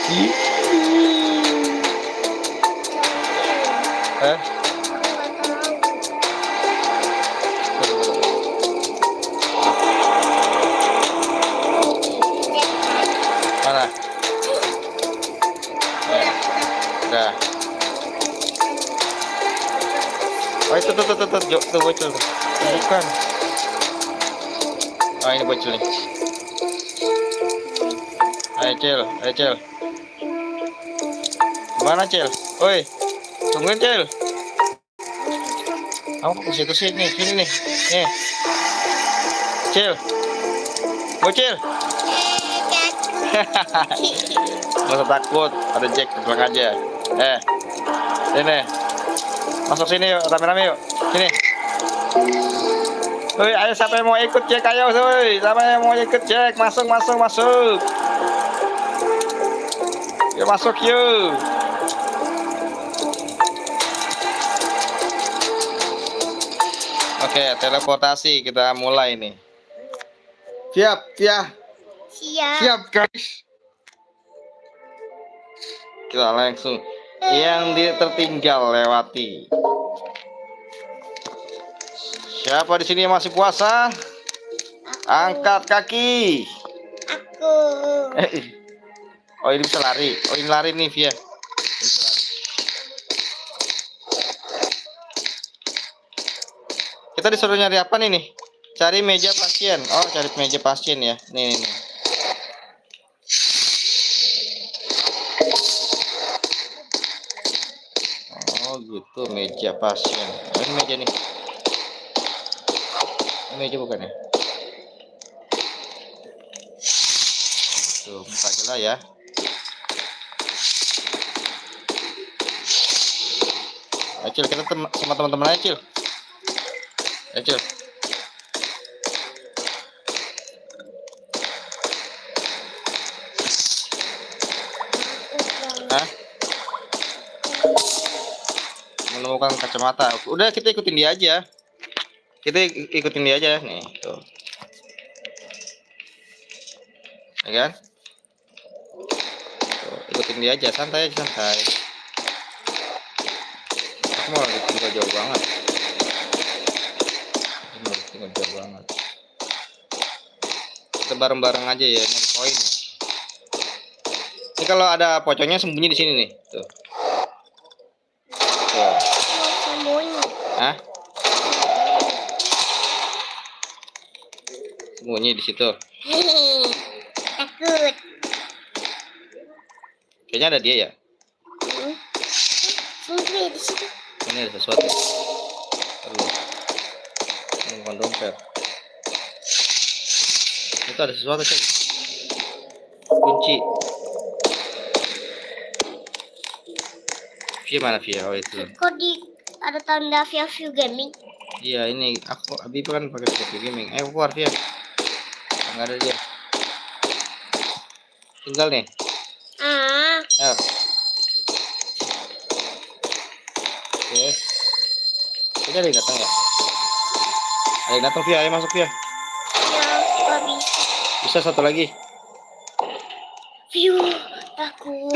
Ih. Eh? Mana? Udah. Oh itu tuh bocil tuh. Bukan. Oh ini bocil nih. Ayo Cil. Mana Cil? Oi, tungguin Cil. Kamu ke situ sih nih, sini nih. Nih. Cil. Bocil. Gak usah takut, ada Jack, tenang aja. Sini. Masuk sini yuk, rame-rame yuk. Sini. Woi, ayo siapa yang mau ikut Jack, ayo woi. Siapa yang mau ikut Jack? Masuk. Yuk masuk yuk. Oke, teleportasi kita mulai nih. Siap, ya. Siap guys. Kita langsung yang tertinggal lewati. Siapa di sini yang masih puasa? Angkat kaki. Aku. Oh ini bisa lari. Oh ini lari nih Via. Kita disuruh nyari apa nih? Cari meja pasien. Oh cari meja pasien ya. Nih. Oh gitu, meja pasien. Oh, ini meja nih. Ini meja bukan ya? Tuh, buka aja lah ya. Acil, kita sama teman-teman aja, Cil. Acil. Hah? Menemukan kacamata. Udah kita ikutin dia aja. Nih, tuh. Ya kan? Tuh, ikutin dia aja, santai. Aku mau lagi tinggal jauh banget. Kita bareng-bareng aja ya, nyari poin. Ini kalau ada pocongnya sembunyi di sini nih, tuh. Sembunyi. Hah? Sembunyi di situ. Takut. Kayaknya ada dia ya. Sembunyi di situ. Ini ada sesuatu. Ini bukan dompet. Itu ada sesuatu coy. Kunci. Via mana Via? Oh itu. Kok ada tanda view gaming? Iya ini aku Abi kan pakai view gaming. Keluar Via. Nggak ada dia. Tinggal nih. Ayo. Oke. Ini ada yang datang ya? Ada yang datang Via, ayo masuk Via. Ya, nggak bisa. Bisa satu lagi. View, takut.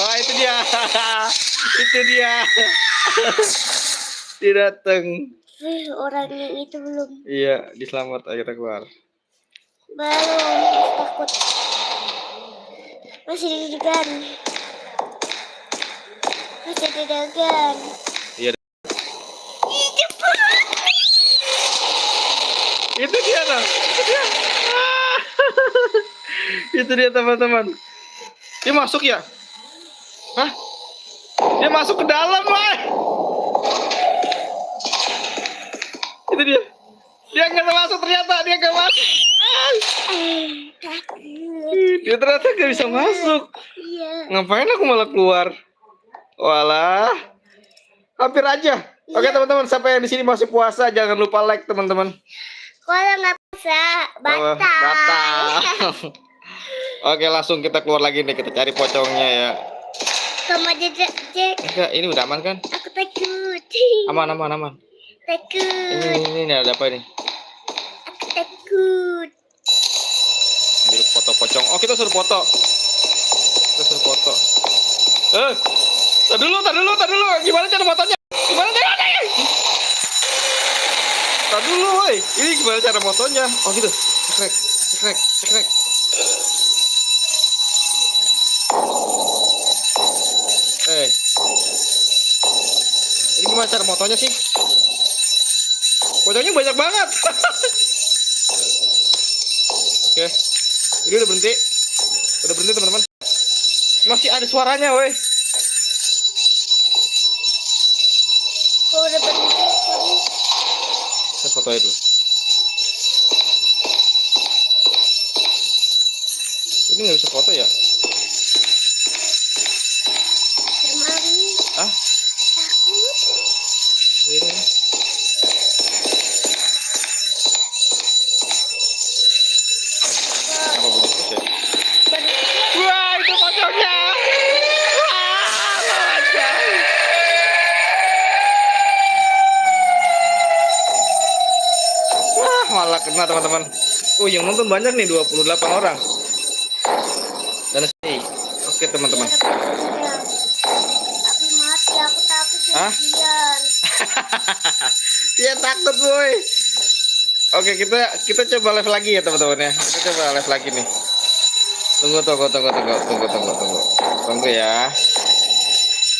Oh itu dia. Itu dia. Dia datang. Orangnya itu belum. Iya, diselamat. Ayo kita keluar. Belum, takut. Masih deg-degan. Iya. Ih, cepet. Itu dia tuh. Itu dia teman-teman. Dia masuk ya? Hah? Dia masuk ke dalam, wah. Itu dia. Dia nggak masuk ternyata, dia nggak masuk. Takut. Dia ternyata nggak bisa masuk. Iya. Ngapain aku malah keluar? Walah. Hampir aja. Oke teman-teman, sampai yang di sini masih puasa, jangan lupa like teman-teman. Kalau nggak bisa, batal. Oke, langsung kita keluar lagi nih, kita cari pocongnya ya. Kamu aja, Jack. Enggak, ini udah aman kan? Aku takut. Aman. Takut. Ini ada apa ini? Aku takut. Ambil Foto pocong. Oh, kita suruh foto. Kita suruh foto. Tar dulu. Gimana cara fotonya? Gimana caranya? Tar dulu, woi. Ini gimana cara fotonya? Oh, gitu. Cekrek. Ini gimana cara fotonya sih? Pocongnya banyak banget. Oke. Ini udah berhenti. Teman-teman. Masih ada suaranya, woi. Kok udah berhenti? Saya foto itu. Ini nggak bisa foto ya? Kemari. Ah? Takut. Ini. Apa bunyi terus ya? Wah, itu pocongnya. Wah, anjay. Wah, malah kena teman-teman. Oh, yang nonton banyak nih, 28 orang. Dan stay. Oke, teman-teman. Tapi mati, aku takut Hah? sendirian. Dia takut, boy. Oke, kita coba live lagi ya, teman-teman ya. Kita coba live lagi nih. Tunggu ya.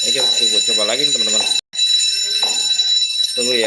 Ini kita coba lagi nih, teman-teman. Tunggu ya.